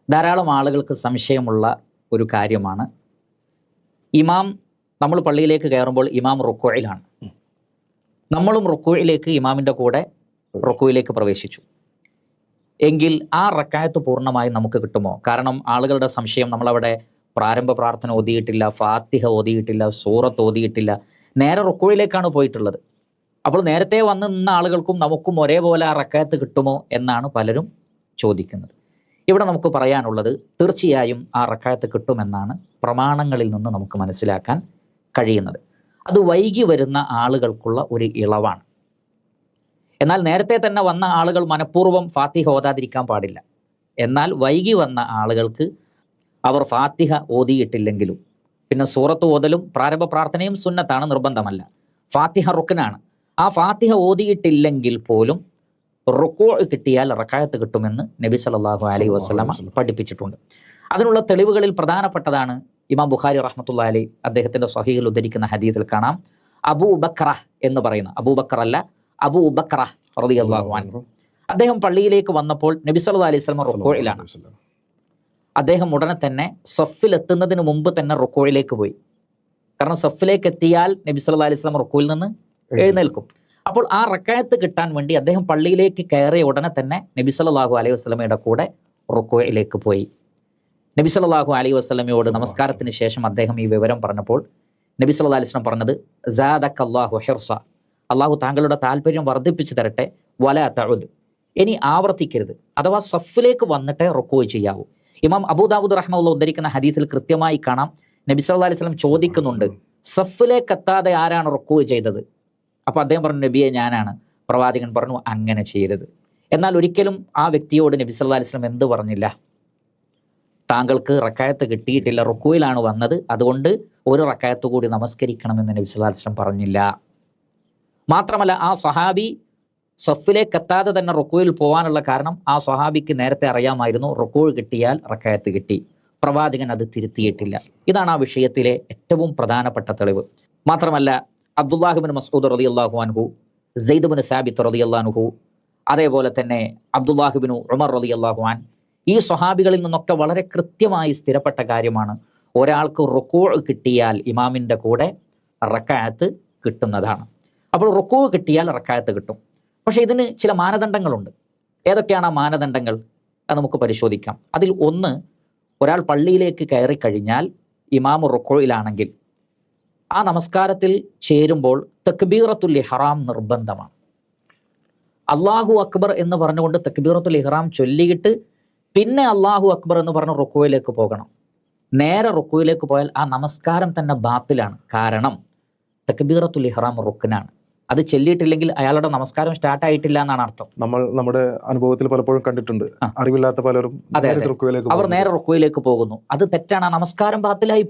ധാരാളം ആളുകൾക്ക് സംശയമുള്ള ഒരു കാര്യമാണ്, ഇമാം നമ്മൾ പള്ളിയിലേക്ക് കയറുമ്പോൾ ഇമാം റുക്കൂഇലാണ്, നമ്മളും റുക്കൂഇലേക്ക് ഇമാമിൻ്റെ കൂടെ റുക്കൂഇലേക്ക് പ്രവേശിച്ചു എങ്കിൽ ആ റക്അത്ത് പൂർണ്ണമായി നമുക്ക് കിട്ടുമോ? കാരണം ആളുകളുടെ സംശയം, നമ്മളവിടെ പ്രാരംഭ പ്രാർത്ഥന ഓതിയിട്ടില്ല, ഫാത്തിഹ ഓതിയിട്ടില്ല, സൂറത്ത് ഓതിയിട്ടില്ല, നേരെ റുക്കൂഇലേക്കാണ് പോയിട്ടുള്ളത്. അപ്പോൾ നേരത്തെ വന്ന് നിന്ന ആളുകൾക്കും നമുക്കും ഒരേപോലെ ആ റക്അത്ത് കിട്ടുമോ എന്നാണ് പലരും ചോദിക്കുന്നത്. ഇവിടെ നമുക്ക് പറയാനുള്ളത്, തീർച്ചയായും ആ റക്അത്ത് കിട്ടുമെന്നാണ് പ്രമാണങ്ങളിൽ നിന്ന് നമുക്ക് മനസ്സിലാക്കാൻ കഴിയുന്നത്. അത് വൈകി വരുന്ന ആളുകൾക്കുള്ള ഒരു ഇളവാണ്. എന്നാൽ നേരത്തെ തന്നെ വന്ന ആളുകൾ മനഃപൂർവ്വം ഫാത്തിഹ ഓതാതിരിക്കാൻ പാടില്ല. എന്നാൽ വൈകി വന്ന ആളുകൾക്ക് അവർ ഫാത്തിഹ ഓതിയിട്ടില്ലെങ്കിലും, പിന്നെ സൂറത്ത് ഓതലും പ്രാരംഭ പ്രാർത്ഥനയും സുന്നത്താണ്, നിർബന്ധമല്ല. ഫാത്തിഹ റുക്നാണ്. ആ ഫാത്തിഹ ഓതിയിട്ടില്ലെങ്കിൽ പോലും റുക്കൂ കിട്ടിയാൽ റക്അത്ത് കിട്ടുമെന്ന് നബി സല്ലല്ലാഹു അലൈഹി വസല്ലമ പഠിപ്പിച്ചിട്ടുണ്ട്. അതിനുള്ള തെളിവുകളിൽ പ്രധാനപ്പെട്ടതാണ് ഇമാം ബുഖാരി റഹ്മത്തുള്ളാഹി അലൈഹി അദ്ദേഹത്തിന്റെ സ്വഹീഹിൽ ഉദ്ധരിക്കുന്ന ഹദീസിൽ കാണാം, അബൂ ബക്ര എന്ന് പറയുന്ന, അബൂബക്കർ അല്ല, അബൂ ബക്ര റളിയല്ലാഹു അൻഹു, അദ്ദേഹം പള്ളിയിലേക്ക് വന്നപ്പോൾ നബി സല്ലല്ലാഹു അലൈഹി വസല്ലമ റുക്കൂഇലാണ്. അദ്ദേഹം ഉടനെ തന്നെ സഫിലെത്തുന്നതിന് മുമ്പ് തന്നെ റുക്കൂഇലേക്ക് പോയി. കാരണം സഫിലേക്ക് എത്തിയാൽ നബി സല്ലല്ലാഹു അലൈഹി വസല്ലമ റുക്കൂയിൽ നിന്ന് എഴുന്നേൽക്കും. അപ്പോൾ ആ റക്അത്ത് കിട്ടാൻ വേണ്ടി അദ്ദേഹം പള്ളിയിലേക്ക് കയറിയ ഉടനെ തന്നെ നബി സല്ലല്ലാഹു അലൈഹി വസല്ലമയുടെ കൂടെ റുക്കൂഇലേക്ക് പോയി. നബി സല്ലല്ലാഹു അലൈഹി വസല്ലമയോട് നമസ്കാരത്തിന് ശേഷം അദ്ദേഹം ഈ വിവരം പറഞ്ഞപ്പോൾ നബി സല്ലല്ലാഹു അലൈഹി വസല്ലം പറഞ്ഞത്, സാദക്കല്ലാഹു ഹിർസ, അള്ളാഹു താങ്കളുടെ താല്പര്യം വർദ്ധിപ്പിച്ചു തരട്ടെ, വലാ തഉദ്, ഇനി ആവർത്തിക്കരുത്, അഥവാ സഫിലേക്ക് വന്നിട്ടേ റുക്കൂ ചെയ്യാവൂ. ഇമാം അബൂദാവൂദ് റഹ്മത്തുള്ളാഹി ഉദ്ധരിക്കുന്ന ഹദീസിൽ കൃത്യമായി കാണാം, നബി സല്ലല്ലാഹു അലൈഹി വസല്ലം ചോദിക്കുന്നുണ്ട്, സഫിലേക്ക് എത്താതെ ആരാണ് റുക്കൂ ചെയ്തത്? അപ്പോൾ അദ്ദേഹം പറഞ്ഞു, നബിയെ ഞാനാണ്. പ്രവാചകൻ പറഞ്ഞു, അങ്ങനെ ചെയ്യരുത്. എന്നാൽ ഒരിക്കലും ആ വ്യക്തിയോട് നബി സല്ലല്ലാഹു അലൈഹി വസല്ലം എന്ത് പറഞ്ഞില്ല? താങ്കൾക്ക് റക്അത്ത് കിട്ടിയിട്ടില്ല, റുക്കൂയിലാണ് വന്നത്, അതുകൊണ്ട് ഒരു റക്അത്ത് കൂടി നമസ്കരിക്കണമെന്ന് നബി സല്ലല്ലാഹു അലൈഹി വസല്ലം പറഞ്ഞില്ല. മാത്രമല്ല, ആ സ്വഹാബി സഫിലേക്ക് എത്താതെ തന്നെ റുക്കൂയിൽ പോകാനുള്ള കാരണം ആ സ്വഹാബിക്ക് നേരത്തെ അറിയാമായിരുന്നു, റുക്കൂ കിട്ടിയാൽ റക്അത്ത് കിട്ടി. പ്രവാചകൻ അത് തിരുത്തിയിട്ടില്ല. ഇതാണ് ആ വിഷയത്തിലെ ഏറ്റവും പ്രധാനപ്പെട്ട തെളിവ്. മാത്രമല്ല, അബ്ദുല്ലാഹി ഇബ്നു മസ്ഊദ് റളിയല്ലാഹു അൻഹു, സെയ്ദ് ഇബ്നു സാബിത്ത് റളിയല്ലാഹു അൻഹു, അതേപോലെ തന്നെ അബ്ദുല്ലാഹി ഇബ്നു ഉമർ റളിയല്ലാഹു അൻ, ഈ സ്വഹാബികളിൽ നിന്നൊക്കെ വളരെ കൃത്യമായി സ്ഥിരപ്പെട്ട കാര്യമാണ്, ഒരാൾക്ക് റുക്കൂ കിട്ടിയാൽ ഇമാമിൻ്റെ കൂടെ റക്അത്ത് കിട്ടുന്നതാണ്. അപ്പോൾ റുക്കൂ കിട്ടിയാൽ റക്അത്ത് കിട്ടും. പക്ഷേ ഇതിന് ചില മാനദണ്ഡങ്ങളുണ്ട്. ഏതൊക്കെയാണ് ആ മാനദണ്ഡങ്ങൾ? അത് നമുക്ക് പരിശോധിക്കാം. അതിൽ ഒന്ന്, ഒരാൾ പള്ളിയിലേക്ക് കയറി കഴിഞ്ഞാൽ ഇമാം റുക്കൂയിലാണെങ്കിൽ ആ നമസ്കാരത്തിൽ ചേരുമ്പോൾ തക്ബീറത്തുൽ ഇഹ്റാം നിർബന്ധമാണ്. അല്ലാഹു അക്ബർ എന്ന് പറഞ്ഞുകൊണ്ട് തക്ബീറത്തുൽ ഇഹ്റാം ചൊല്ലിയിട്ട് പിന്നെ അല്ലാഹു അക്ബർ എന്ന് പറഞ്ഞ് റുക്കൂയിലേക്ക് പോകണം. നേരെ റുക്കൂയിലേക്ക് പോയാൽ ആ നമസ്കാരം തന്നെ ബാത്തിലാണ്. കാരണം തക്ബീറത്തുൽ ഇഹ്റാം റുക്നാണ്. അത് ചൊല്ലിയിട്ടില്ലെങ്കിൽ അയാളുടെ നമസ്കാരം സ്റ്റാർട്ടായിട്ടില്ല എന്നാണ് അർത്ഥം. നമ്മൾ നമ്മുടെ അനുഭവത്തിൽ പലപ്പോഴും കണ്ടിട്ടുണ്ട്, അറിവില്ലാത്ത പലരും അവർ നേരെ റുക്കൂയിലേക്ക് പോകുന്നു. അത് തെറ്റാണ്. ആ നമസ്കാരം ബാത്തിലായി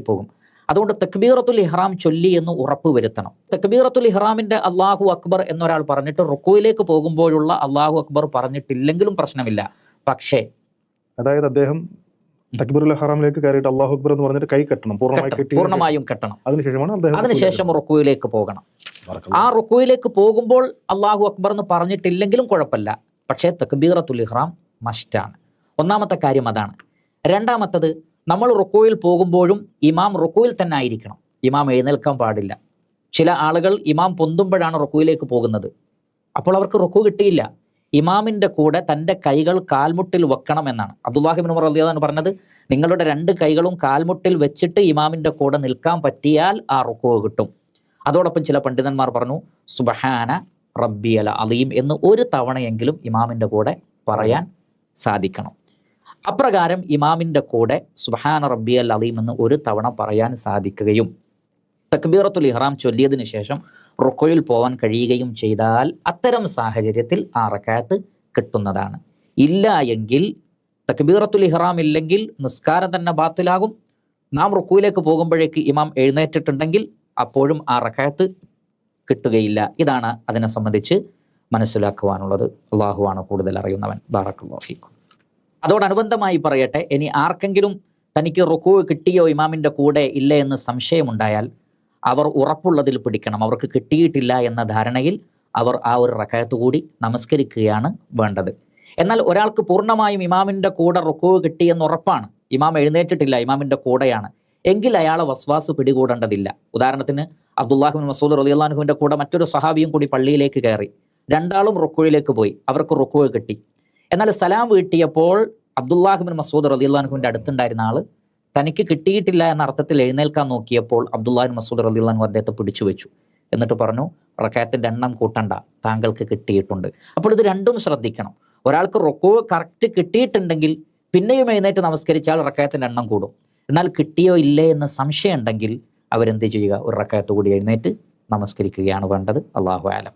പോകും. അതുകൊണ്ട് തക്ബീറത്തുൽ ഇഹ്റാം ചൊല്ലി എന്ന് ഉറപ്പ് വരുത്തണം. തക്ബീറത്തുൽ ഇഹ്റാമിന്റെ അല്ലാഹു അക്ബർ എന്നൊരാൾ പറഞ്ഞിട്ട് റുക്കൂയിലേക്ക് പോകുമ്പോഴുള്ള അല്ലാഹു അക്ബർ പറഞ്ഞിട്ടില്ലെങ്കിലും പ്രശ്നമില്ല. പക്ഷേ അതായത് അദ്ദേഹം തക്ബീറുൽ ഇഹ്റാമിലേക്ക് കയറിയിട്ട് അല്ലാഹു അക്ബർ എന്ന് പറഞ്ഞിട്ട് കൈ കെട്ടണം, പൂർണ്ണമായും കെട്ടണം. അതിനുശേഷം റുക്കൂയിലേക്ക് പോകണം. ആ റുക്കൂയിലേക്ക് പോകുമ്പോൾ അല്ലാഹു അക്ബർ എന്ന് പറഞ്ഞിട്ടില്ലെങ്കിലും കുഴപ്പമില്ല. പക്ഷേ തക്ബീറത്തുൽ ഇഹ്റാം മസ്റ്റാണ്. ഒന്നാമത്തെ കാര്യം അതാണ്. രണ്ടാമത്തത്, നമ്മൾ റുക്കൂയിൽ പോകുമ്പോഴും ഇമാം റുക്കൂയിൽ തന്നെ ആയിരിക്കണം. ഇമാം എഴുന്നേൽക്കാൻ പാടില്ല. ചില ആളുകൾ ഇമാം പൊന്തുമ്പോഴാണ് റുക്കൂയിലേക്ക് പോകുന്നത്. അപ്പോൾ അവർക്ക് റുക്കൂ കിട്ടിയില്ല. ഇമാമിൻ്റെ കൂടെ തൻ്റെ കൈകൾ കാൽമുട്ടിൽ വെക്കണം എന്നാണ് അബ്ദുല്ലാഹി ഇബ്നു ഉമർ റളിയല്ലാഹു അൻഹു പറഞ്ഞത്. നിങ്ങളുടെ രണ്ട് കൈകളും കാൽമുട്ടിൽ വെച്ചിട്ട് ഇമാമിൻ്റെ കൂടെ നിൽക്കാൻ പറ്റിയാൽ ആ റുക്കൂ കിട്ടും. അതോടൊപ്പം ചില പണ്ഡിതന്മാർ പറഞ്ഞു, സുബ്ഹാന റബ്ബിയൽ അലീം എന്ന് ഒരു തവണയെങ്കിലും ഇമാമിൻ്റെ കൂടെ പറയാൻ സാധിക്കണം. അപ്രകാരം ഇമാമിൻ്റെ കൂടെ സുബ്ഹാന റബ്ബിയൽ അലീം എന്ന് ഒരു തവണ പറയാൻ സാധിക്കുകയും തക്ബീറത്തുൽ ഇഹ്റാം ചൊല്ലിയതിന് ശേഷം റുക്കൂയിൽ പോകാൻ കഴിയുകയും ചെയ്താൽ അത്തരം സാഹചര്യത്തിൽ ആ റക്അത്ത് കിട്ടുന്നതാണ്. ഇല്ല എങ്കിൽ, തക്ബീറത്തുൽ ഇഹ്റാം ഇല്ലെങ്കിൽ നിസ്കാരം തന്നെ ബാത്തിലാകും. നാം റുക്കൂയിലേക്ക് പോകുമ്പോഴേക്ക് ഇമാം എഴുന്നേറ്റിട്ടുണ്ടെങ്കിൽ അപ്പോഴും ആ റക്അത്ത് കിട്ടുകയില്ല. ഇതാണ് അതിനെ സംബന്ധിച്ച് മനസ്സിലാക്കുവാനുള്ളത്. അള്ളാഹുവാണ് കൂടുതൽ അറിയുന്നവൻ. ബാറക്കല്ലാഹു ഫീക്കും. അതോടനുബന്ധമായി പറയട്ടെ, ഇനി ആർക്കെങ്കിലും തനിക്ക് റുക്കൂ കിട്ടിയോ ഇമാമിൻ്റെ കൂടെ ഇല്ല എന്ന് സംശയമുണ്ടായാൽ അവർ ഉറപ്പുള്ളതിൽ പിടിക്കണം. അവർക്ക് കിട്ടിയിട്ടില്ല എന്ന ധാരണയിൽ അവർ ആ ഒരു റക്അത്ത് കൂടി നമസ്കരിക്കുകയാണ് വേണ്ടത്. എന്നാൽ ഒരാൾക്ക് പൂർണ്ണമായും ഇമാമിൻ്റെ കൂടെ റുക്കൂ കിട്ടിയെന്ന് ഉറപ്പാണ്, ഇമാം എഴുന്നേറ്റിട്ടില്ല, ഇമാമിൻ്റെ കൂടെയാണ്, എങ്കിൽ അയാളെ വസ്വാസ് പിടികൂടേണ്ടതില്ല. ഉദാഹരണത്തിന് അബ്ദുല്ലാഹി ബിൻ മസ്ഊദ് റളിയല്ലാഹു അൻഹുവിൻ്റെ കൂടെ മറ്റൊരു സഹാബിയും കൂടി പള്ളിയിലേക്ക് കയറി, രണ്ടാളും റുക്കൂയിലേക്ക് പോയി, അവർക്ക് റുക്കൂ കിട്ടി. എന്നാൽ സലാം വീട്ടിയപ്പോൾ അബ്ദുല്ലാഹി ബിൻ മസ്ഊദ് റളിയല്ലാഹു അൻഹുവിൻ്റെ അടുത്തുണ്ടായിരുന്ന ആൾ തനിക്ക് കിട്ടിയിട്ടില്ല എന്ന അർത്ഥത്തിൽ എഴുന്നേൽക്കാൻ നോക്കിയപ്പോൾ അബ്ദുല്ലാഹി ബിൻ മസ്ഊദ് റളിയല്ലാഹു അൻഹു അദ്ദേഹത്തെ പിടിച്ചു വെച്ചു. എന്നിട്ട് പറഞ്ഞു, റക്അത്തിന്റെ എണ്ണം കൂട്ടണ്ട, താങ്കൾക്ക് കിട്ടിയിട്ടുണ്ട്. അപ്പോൾ ഇത് രണ്ടും ശ്രദ്ധിക്കണം. ഒരാൾക്ക് റുക്കൂ കറക്റ്റ് കിട്ടിയിട്ടുണ്ടെങ്കിൽ പിന്നെയും എഴുന്നേറ്റ് നമസ്കരിച്ചാൽ റക്അത്തിന്റെ എണ്ണം കൂടും. എന്നാൽ കിട്ടിയോ ഇല്ലേ എന്ന് സംശയം ഉണ്ടെങ്കിൽ അവരെന്ത് ചെയ്യുക, ഒരു റക്അത്ത് കൂടി എഴുന്നേറ്റ് നമസ്കരിക്കുകയാണ് വേണ്ടത്. അല്ലാഹു അലം.